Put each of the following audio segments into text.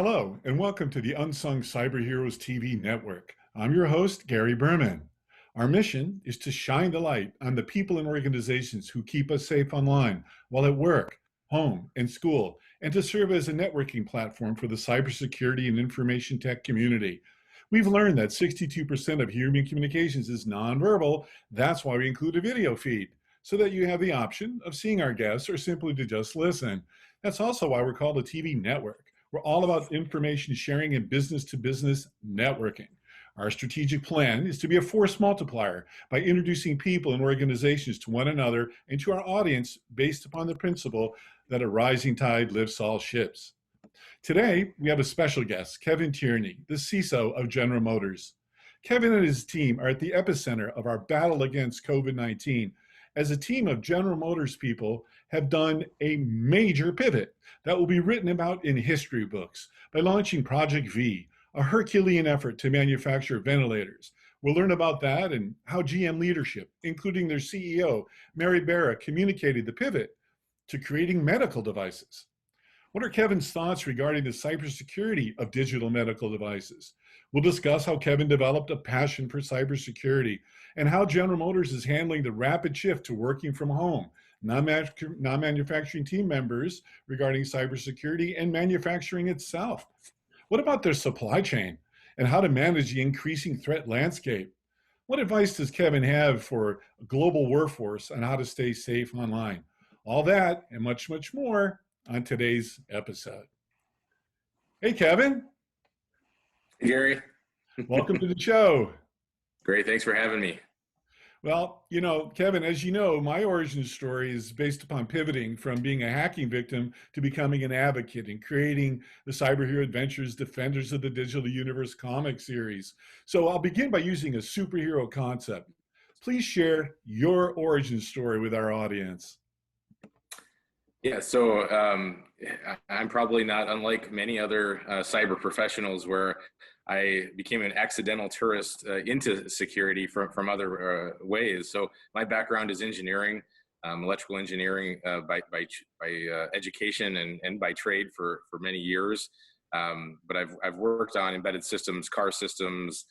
Hello, and welcome to the Unsung Cyber Heroes TV network. I'm your host, Gary Berman. Our mission is to shine the light on the people and organizations who keep us safe online while at work, home, and school, and to serve as a networking platform for the cybersecurity and information tech community. We've learned that 62% of human communications is nonverbal. That's why we include a video feed, so that you have the option of seeing our guests or simply to just listen. That's also why we're called a TV network. We're all about information sharing and business-to-business networking. Our strategic plan is to be a force multiplier by introducing people and organizations to one another and to our audience based upon the principle that a rising tide lifts all ships. Today, we have a special guest, Kevin Tierney, the CISO of General Motors. Kevin and his team are at the epicenter of our battle against COVID-19. As a team of General Motors people have done a major pivot that will be written about in history books by launching Project V, a Herculean effort to manufacture ventilators. We'll learn about that and how GM leadership, including their CEO, Mary Barra, communicated the pivot to creating medical devices. What are Kevin's thoughts regarding the cybersecurity of digital medical devices? We'll discuss how Kevin developed a passion for cybersecurity and how General Motors is handling the rapid shift to working from home, non-manufacturing team members regarding cybersecurity and manufacturing itself. What about their supply chain and how to manage the increasing threat landscape? What advice does Kevin have for a global workforce on how to stay safe online? All that and much, much more on today's episode. Hey, Kevin. Hey, Gary. Welcome to the show. Great. Thanks for having me. Well, you know, Kevin, as you know, my origin story is based upon pivoting from being a hacking victim to becoming an advocate and creating the Cyber Hero Adventures Defenders of the Digital Universe comic series. So I'll begin by using a superhero concept. Please share your origin story with our audience. Yeah, so I'm probably not unlike many other cyber professionals where I became an accidental tourist into security from other ways. So my background is engineering, electrical engineering by education and by trade for many years. But I've worked on embedded systems, car systems,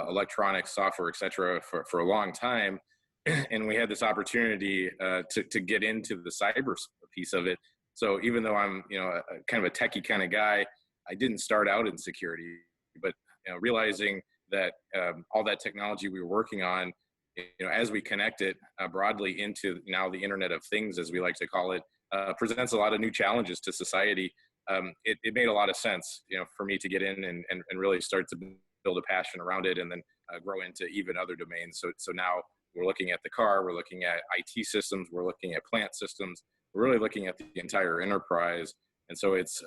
electronics, software, et cetera, for a long time. And we had this opportunity to get into the cyber piece of it. So even though I'm, kind of a techie kind of guy, I didn't start out in security, but realizing that all that technology we were working on, as we connect it broadly into now the Internet of Things, as we like to call it, presents a lot of new challenges to society. It made a lot of sense, for me to get in and really start to build a passion around it, and then grow into even other domains. So now we're looking at the car, we're looking at IT systems, we're looking at plant systems, we're really looking at the entire enterprise. And so it's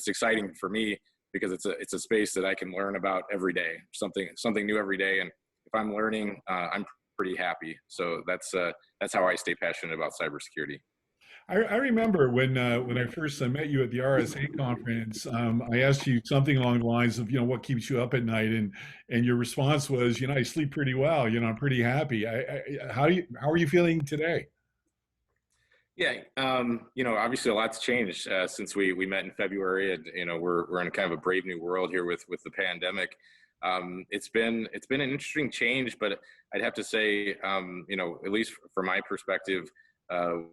exciting for me because it's a space that I can learn about every day, something new every day. And if I'm learning, I'm pretty happy. So that's how I stay passionate about cybersecurity. I remember when I first met you at the RSA conference, I asked you something along the lines of, what keeps you up at night, and your response was, I sleep pretty well. I'm pretty happy. How are you feeling today? Yeah, obviously a lot's changed since we met in February, and we're in kind of a brave new world here with the pandemic. It's been an interesting change, but I'd have to say, at least from my perspective,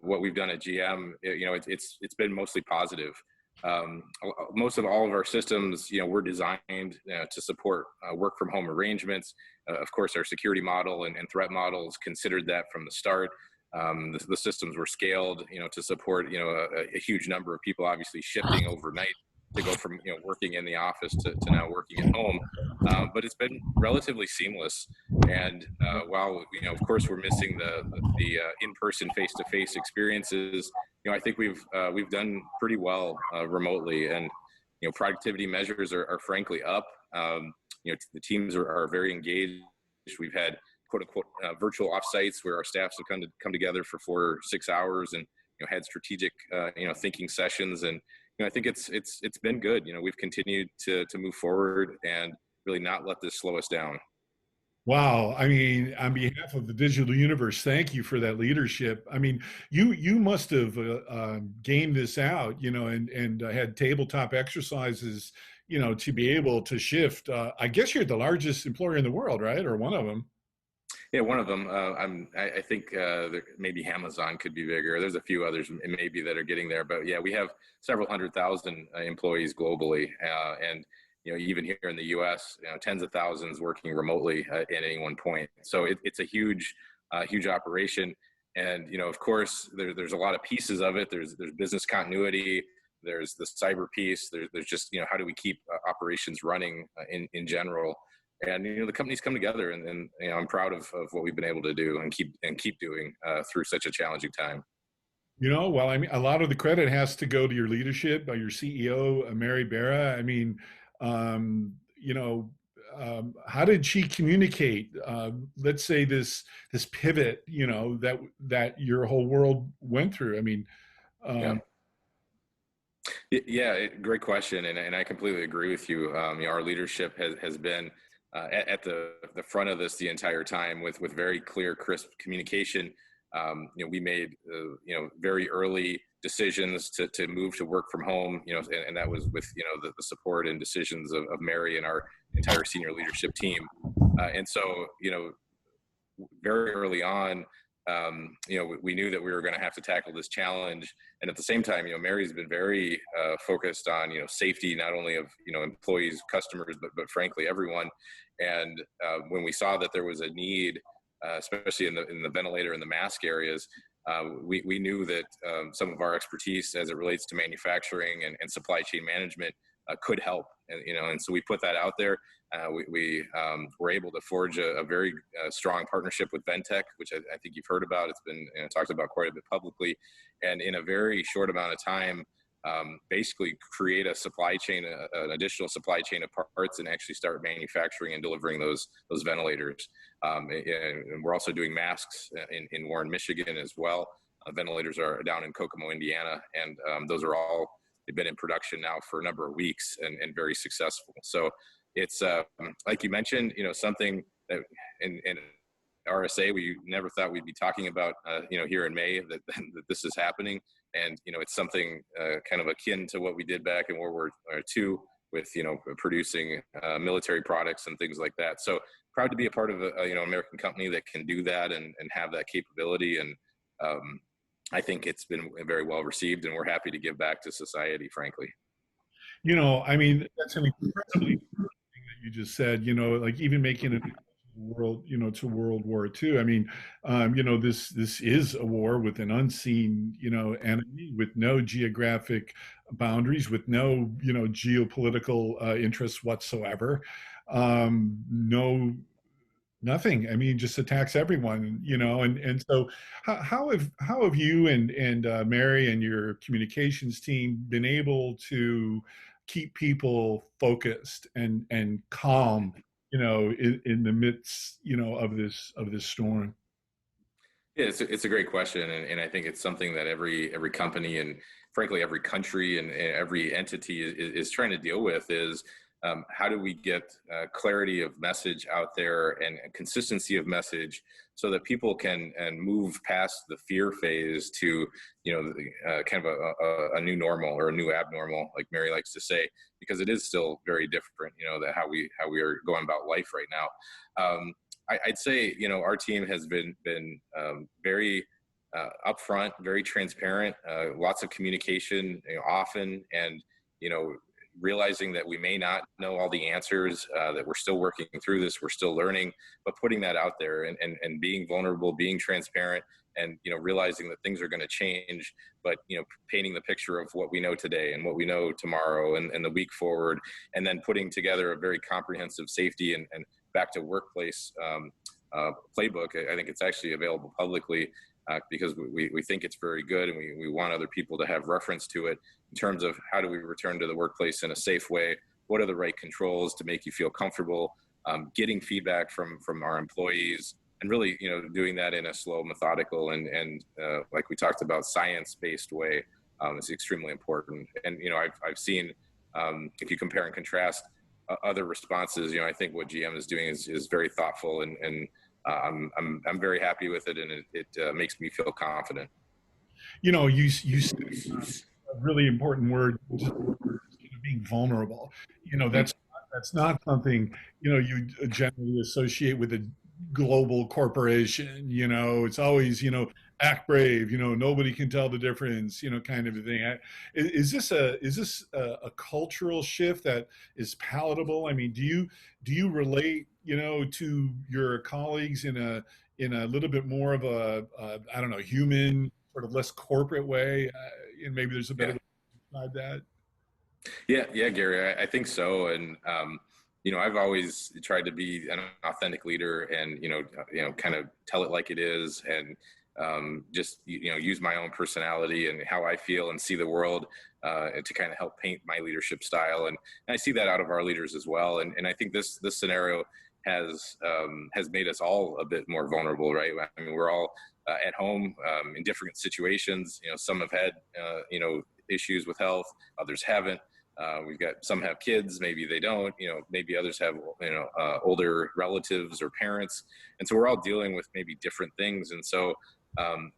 what we've done at GM, it's been mostly positive. Most of all of our systems, were designed to support work from home arrangements. Of course, our security model and threat models considered that from the start. The systems were scaled, to support, a huge number of people, obviously shifting overnight to go from, working in the office to now working at home. But it's been relatively seamless. And while, of course, we're missing the in-person face-to-face experiences, I think we've done pretty well remotely. And, productivity measures are frankly up. The teams are very engaged. We've had quote unquote virtual offsites where our staffs have come together for 4 or 6 hours and had strategic thinking sessions, and I think it's been good. We've continued to move forward and really not let this slow us down. Wow. I mean, on behalf of the digital universe, thank you for that leadership. I mean, you must have gamed this out, and had tabletop exercises, to be able to shift. I guess you're the largest employer in the world, right? Or one of them. Yeah, one of them. I think maybe Amazon could be bigger. There's a few others maybe that are getting there, but yeah, we have several 100,000 employees globally, and even here in the U.S., tens of thousands working remotely at any one point. So it's a huge operation, and of course, there's a lot of pieces of it. There's business continuity. There's the cyber piece. There's just how do we keep operations running in general. And the company's come together, and I'm proud of what we've been able to do and keep doing through such a challenging time. Well, I mean, a lot of the credit has to go to your leadership by your CEO, Mary Barra. I mean, um, you know, how did she communicate? Let's say this pivot, that your whole world went through. I mean, Yeah, um, yeah, great question, and I completely agree with you. Our leadership has been at the front of this the entire time with very clear, crisp communication. We made very early decisions to move to work from home, and that was with the support and decisions of Mary and our entire senior leadership team. And so very early on, we knew that we were going to have to tackle this challenge. And at the same time, Mary's been very focused on, safety, not only of, employees, customers, but frankly, everyone. And when we saw that there was a need, especially in the ventilator and the mask areas, we knew that some of our expertise as it relates to manufacturing and supply chain management could help. And so we put that out there. We were able to forge a very strong partnership with Ventec, which I think you've heard about. It's been talked about quite a bit publicly, and in a very short amount of time, basically create a supply chain, an additional supply chain of parts, and actually start manufacturing and delivering those ventilators. And we're also doing masks in Warren, Michigan as well. Ventilators are down in Kokomo, Indiana, and those are all, they've been in production now for a number of weeks and very successful. So it's like you mentioned, something that in RSA we never thought we'd be talking about, here in May, that this is happening. And it's something kind of akin to what we did back in World War II with producing military products and things like that. So proud to be a part of an American company that can do that and have that capability. And I think it's been very well received, and we're happy to give back to society, frankly. I mean, that's an incredibly important thing that you just said, like even making it world, to World War II. I mean, this is a war with an unseen, enemy, with no geographic boundaries, with no, geopolitical interests whatsoever. No, nothing. I mean, just attacks everyone, and so how have you and Mary and your communications team been able to keep people focused and calm, in the midst, of this storm? Yeah, it's a great question, and I think it's something that every company and frankly every country and every entity is trying to deal with. Is how do we get clarity of message out there and consistency of message so that people can and move past the fear phase to kind of a new normal or a new abnormal, like Mary likes to say, because it is still very different, that how we are going about life right now. I'd say our team has been very upfront, very transparent, lots of communication, often, and realizing that we may not know all the answers, that we're still working through this, we're still learning, but putting that out there and being vulnerable, being transparent, and realizing that things are going to change, but painting the picture of what we know today and what we know tomorrow and the week forward, and then putting together a very comprehensive safety and back to workplace playbook. I think it's actually available publicly because we think it's very good, and we want other people to have reference to it in terms of how do we return to the workplace in a safe way, what are the right controls to make you feel comfortable, getting feedback from our employees, and really doing that in a slow, methodical, and like we talked about, science-based way is extremely important. And I've seen, if you compare and contrast other responses. I think what GM is doing is very thoughtful, and I'm very happy with it, and it makes me feel confident. You said a really important word, just being vulnerable. That's not something you generally associate with a global corporation. It's always act brave. Nobody can tell the difference. Kind of a thing. Is this a cultural shift that is palatable? I mean, do you relate to your colleagues in a little bit more of a I don't know, human, sort of less corporate way? And maybe there's a better Yeah. way to describe that. Yeah, Gary, I think so. And, I've always tried to be an authentic leader and, kind of tell it like it is, and just, use my own personality and how I feel and see the world to kind of help paint my leadership style. And I see that out of our leaders as well. And I think this scenario has made us all a bit more vulnerable, right? I mean, we're all at home in different situations. Some have had, issues with health, others haven't. We've got some have kids, maybe they don't. Maybe others have older relatives or parents, and so we're all dealing with maybe different things. And so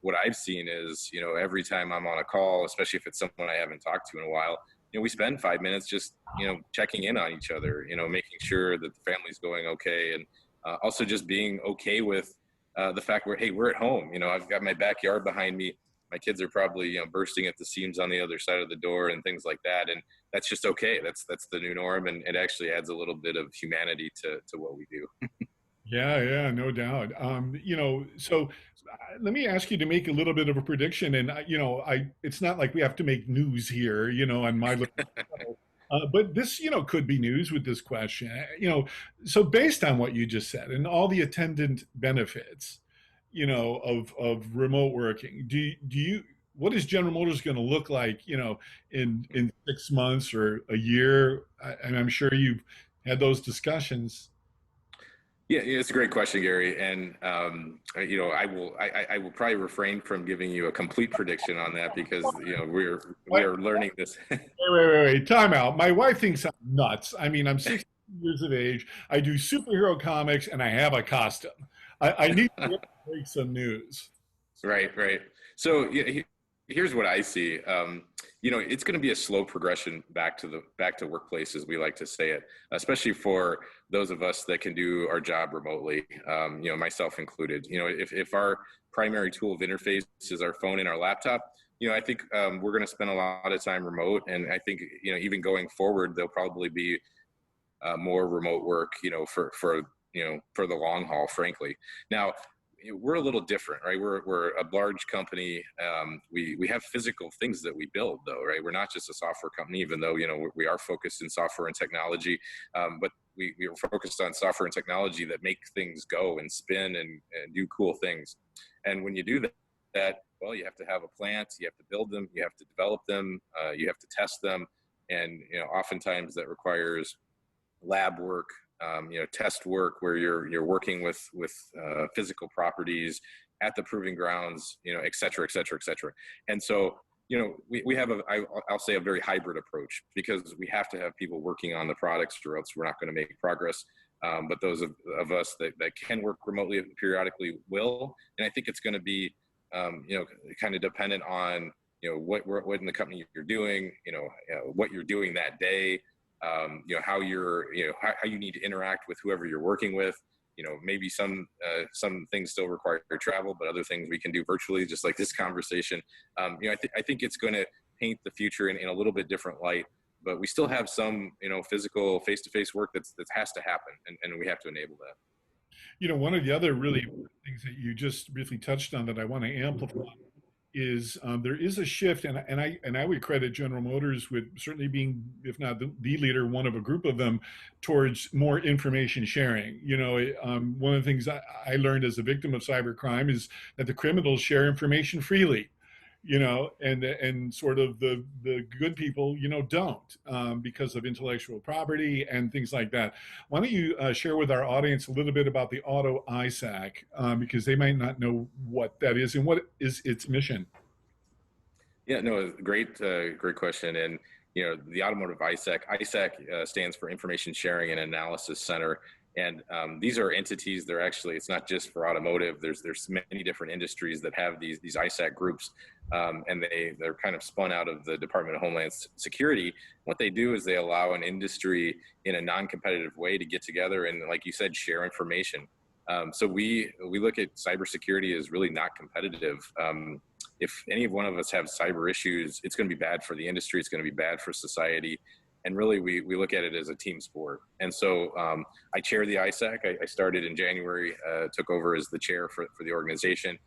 what I've seen is every time I'm on a call, especially if it's someone I haven't talked to in a while, we spend 5 minutes just checking in on each other, making sure that the family's going okay, and also just being okay with the fact we're at home. I've got my backyard behind me. My kids are probably bursting at the seams on the other side of the door and things like that, and that's just okay. That's the new norm, and it actually adds a little bit of humanity to what we do. Yeah, no doubt. So let me ask you to make a little bit of a prediction, and it's not like we have to make news here, on my little show. But this, could be news with this question. So based on what you just said and all the attendant benefits, of remote working, do you what is General Motors going to look like, in 6 months or a year? And I'm sure you've had those discussions. Yeah, it's a great question, Gary. And I will probably refrain from giving you a complete prediction on that because we Wait, are learning this. wait. Time out. My wife thinks I'm nuts. I mean, I'm 60 years of age. I do superhero comics, and I have a costume. I need to break some news. Right. So here's what I see. It's going to be a slow progression back to workplace, as we like to say it, especially for those of us that can do our job remotely. Myself included. If our primary tool of interface is our phone and our laptop, I think we're going to spend a lot of time remote, and I think even going forward, there'll probably be more remote work, for the long haul, frankly. Now, we're a little different, right? We're a large company. We have physical things that we build, though, right? We're not just a software company, even though we are focused in software and technology, but we are focused on software and technology that make things go and spin and do cool things. And when you do that, well, you have to have a plant, you have to build them, you have to develop them, you have to test them, and oftentimes that requires lab work, test work where you're working with physical properties at the proving grounds, et cetera, et cetera, et cetera. And so, we have I'll say a very hybrid approach, because we have to have people working on the products, or else we're not going to make progress. But those of us that can work remotely periodically will. And I think it's going to be, kind of dependent on, what in the company you're doing, what you're doing that day, how how you need to interact with whoever you're working with. Maybe some things still require travel, but other things we can do virtually, just like this conversation. I think it's going to paint the future in a little bit different light, but we still have some, physical face-to-face work that has to happen, and we have to enable that. One of the other really important things that you just briefly touched on that I want to amplify is there is a shift, and I would credit General Motors with certainly being, if not the leader, one of a group of them, towards more information sharing. One of the things I learned as a victim of cybercrime is that the criminals share information freely. And sort of the good people, don't, because of intellectual property and things like that. Why don't you share with our audience a little bit about the Auto ISAC, because they might not know what that is and what is its mission. Yeah, no, great question. And the Automotive ISAC. ISAC stands for Information Sharing and Analysis Center. And these are entities. They're actually, it's not just for automotive. There's many different industries that have these ISAC groups, and they're kind of spun out of the Department of Homeland Security. What they do is they allow an industry in a non-competitive way to get together and, like you said, share information. So we look at cybersecurity as really not competitive. If any one of us have cyber issues, it's going to be bad for the industry. It's going to be bad for society. And really, we look at it as a team sport. And so I chair the ISAC. I started in January, took over as the chair for the organization.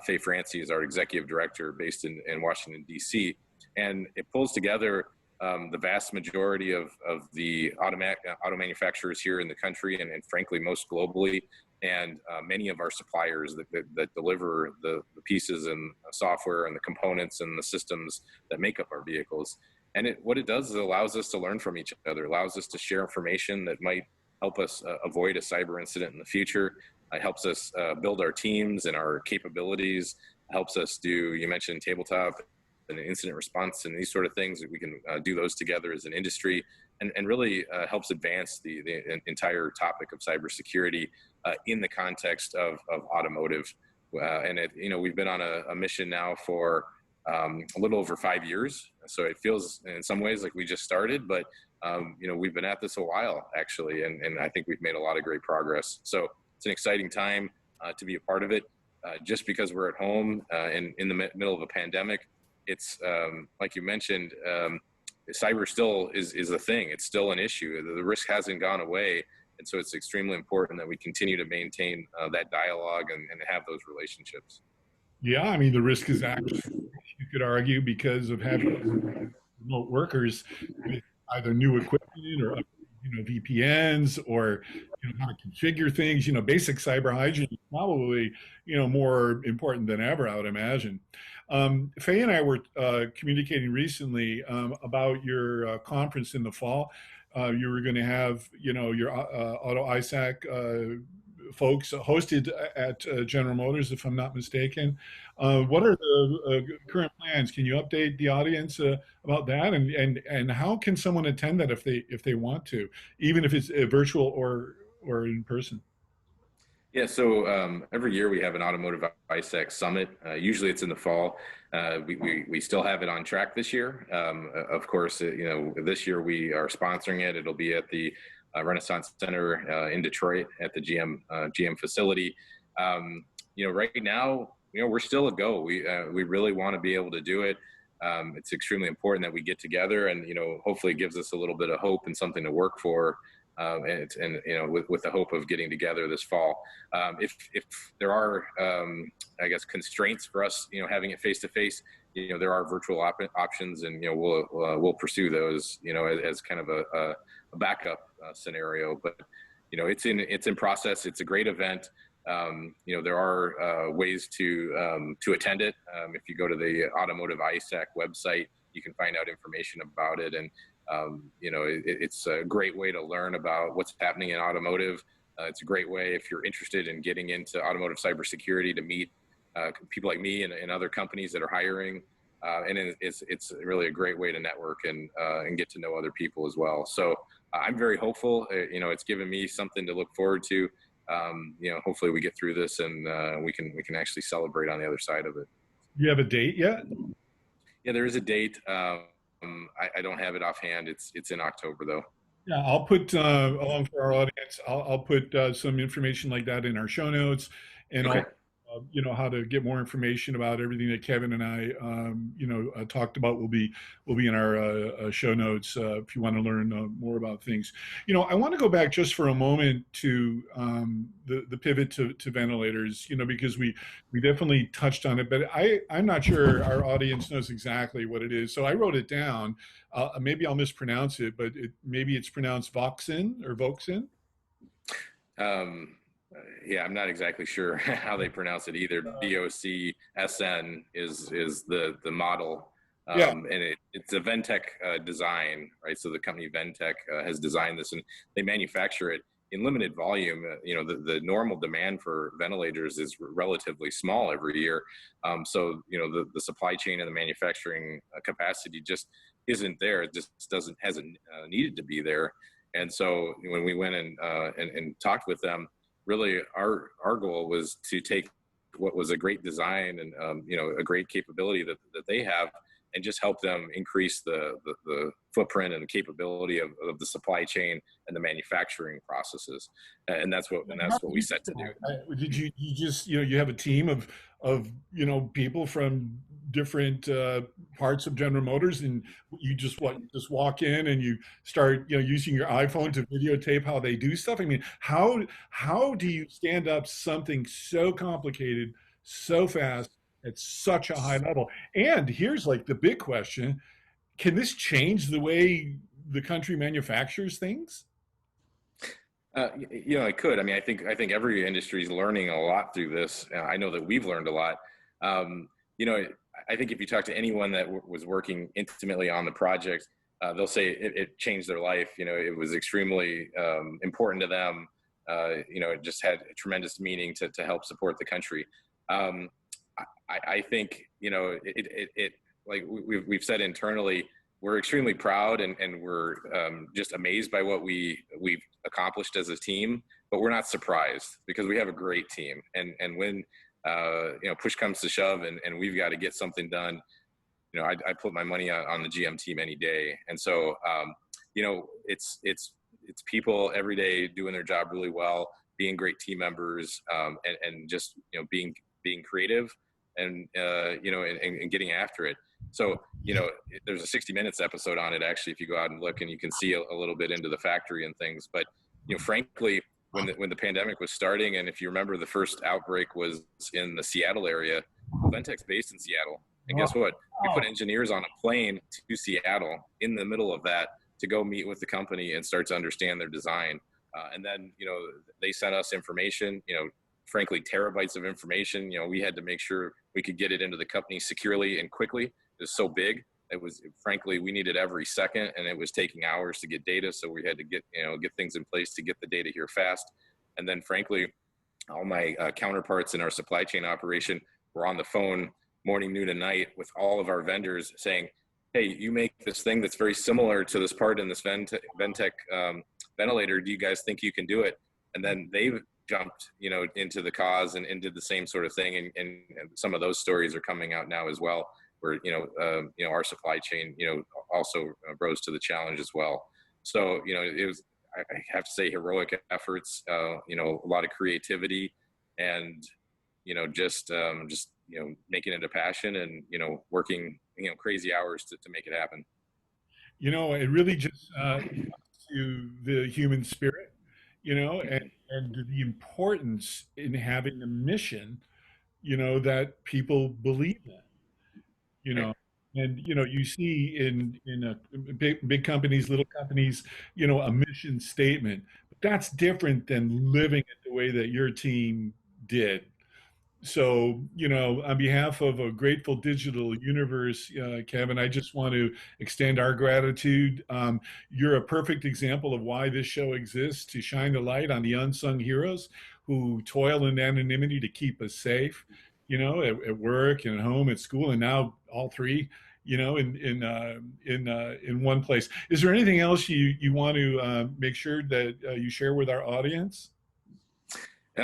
Faye Francie is our executive director based in Washington, D.C. And it pulls together the vast majority of the auto manufacturers here in the country and frankly, most globally, and many of our suppliers that deliver the pieces and software and the components and the systems that make up our vehicles. And what it does is it allows us to learn from each other, allows us to share information that might help us avoid a cyber incident in the future. It helps us build our teams and our capabilities, helps us do, you mentioned tabletop and incident response and these sort of things, that we can do those together as an industry, and really helps advance the entire topic of cybersecurity in the context of automotive. And we've been on a mission now for a little over 5 years. So it feels in some ways like we just started, but we've been at this a while actually. And I think we've made a lot of great progress. So it's an exciting time to be a part of it. Just because we're at home and in the middle of a pandemic, it's like you mentioned, cyber still is a thing. It's still an issue. The risk hasn't gone away. And so it's extremely important that we continue to maintain that dialogue and have those relationships. Yeah, I mean, the risk is actually, you could argue, because of having remote workers with either new equipment or VPNs, or how to configure things. Basic cyber hygiene is probably more important than ever, I would imagine. Faye and I were communicating recently about your conference in the fall. You were going to have your Auto ISAC folks hosted at General Motors, if I'm not mistaken. What are the current plans? Can you update the audience about that? And how can someone attend that if they want to, even if it's virtual or in person? Yeah, so every year we have an Automotive ISAC Summit. Usually it's in the fall. We still have it on track this year. Of course, this year we are sponsoring it. It'll be at the Renaissance Center in Detroit at the GM facility. Right now, we're still a go. We really want to be able to do it. It's extremely important that we get together, and hopefully it gives us a little bit of hope and something to work for. With the hope of getting together this fall. If there are, I guess, constraints for us, having it face to face, there are virtual options, and we'll pursue those, as kind of a backup scenario. But it's in process. It's a great event. There are ways to attend it. If you go to the Automotive ISAC website, you can find out information about it. And it's a great way to learn about what's happening in automotive. It's a great way, if you're interested in getting into automotive cybersecurity, to meet people like me and other companies that are hiring. And it's really a great way to network and get to know other people as well. So I'm very hopeful. It's given me something to look forward to. Hopefully we get through this and we can actually celebrate on the other side of it. Do you have a date yet? Yeah, there is a date. I don't have it offhand. It's in October though. Yeah, I'll put along for our audience. I'll put some information like that in our show notes, and Okay. How to get more information about everything that Kevin and I talked about will be in our show notes if you want to learn more about things. I want to go back just for a moment to the pivot to ventilators, because we definitely touched on it, but I'm not sure our audience knows exactly what it is. So I wrote it down. Maybe I'll mispronounce it, but maybe it's pronounced Voxin or Voxin. Yeah, I'm not exactly sure how they pronounce it either. VOCSN is the model, and it's a Ventec design, right? So the company Ventec has designed this, and they manufacture it in limited volume. The normal demand for ventilators is relatively small every year, so the supply chain and the manufacturing capacity just isn't there. It just hasn't needed to be there. And so when we went and talked with them, really our goal was to take what was a great design and a great capability that they have, and just help them increase the footprint and the capability of the supply chain and the manufacturing processes. And that's what we set to do. Did you just, you have a team of people from different parts of General Motors, and you just walk in and you start using your iPhone to videotape how they do stuff? I mean, how do you stand up something so complicated so fast at such a high level? And here's like the big question: can this change the way the country manufactures things? It could. I mean, I think every industry is learning a lot through this. I know that we've learned a lot. I think if you talk to anyone that was working intimately on the project, they'll say it changed their life. It was extremely important to them. It just had a tremendous meaning to help support the country. I think it like we've said internally, we're extremely proud and we're just amazed by what we've accomplished as a team, but we're not surprised because we have a great team. And when push comes to shove and we've got to get something done, I put my money on the GM team any day. And so it's people every day doing their job really well, being great team members, and just being creative and and getting after it. So there's a 60 Minutes episode on it, actually, if you go out and look, and you can see a little bit into the factory and things. But frankly, when the pandemic was starting, and if you remember, the first outbreak was in the Seattle area. Ventec's based in Seattle, and guess what? We put engineers on a plane to Seattle in the middle of that to go meet with the company and start to understand their design. And then they sent us information, frankly, terabytes of information. We had to make sure we could get it into the company securely and quickly. It was so big. It was, frankly, we needed every second, and it was taking hours to get data. So we had to get things in place to get the data here fast. And then, frankly, all my counterparts in our supply chain operation were on the phone morning, noon, and night with all of our vendors saying, hey, you make this thing that's very similar to this part in this Ventec ventilator. Do you guys think you can do it? And then they jumped, into the cause and did the same sort of thing. And some of those stories are coming out now as well, where, our supply chain, also rose to the challenge as well. So, it was, I have to say, heroic efforts, a lot of creativity and, just making it a passion and, working, crazy hours to make it happen. It really just to the human spirit, and the importance in having a mission, that people believe in, and you see in big companies, little companies, a mission statement, but that's different than living it the way that your team did. So, on behalf of a grateful digital universe, Kevin, I just want to extend our gratitude. You're a perfect example of why this show exists, to shine the light on the unsung heroes who toil in anonymity to keep us safe, at work and at home, at school, and now all three, in one place. Is there anything else you want to make sure that you share with our audience?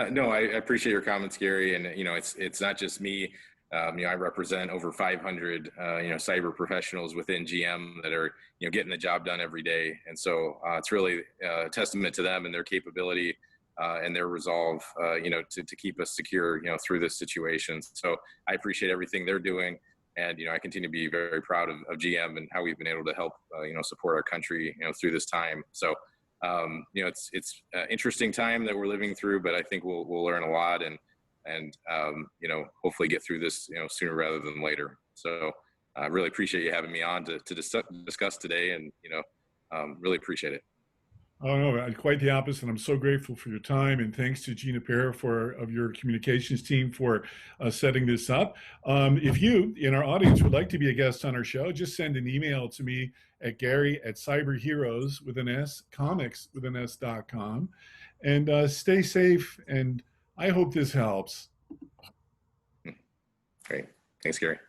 No, I appreciate your comments, Gary. And, it's not just me. I represent over 500, cyber professionals within GM that are, getting the job done every day. And so it's really a testament to them and their capability and their resolve, to keep us secure, through this situation. So I appreciate everything they're doing. And, I continue to be very, very proud of GM and how we've been able to help, support our country, through this time. So, it's an interesting time that we're living through, but I think we'll learn a lot and hopefully get through this, sooner rather than later. So I really appreciate you having me on to discuss today, and, really appreciate it. Oh, no, quite the opposite. I'm so grateful for your time, and thanks to Gina Parra of your communications team for setting this up. If you in our audience would like to be a guest on our show, just send an email to me at Gary@cyberheroes with an S, comics with an S.com, and stay safe. And I hope this helps. Great. Thanks, Gary.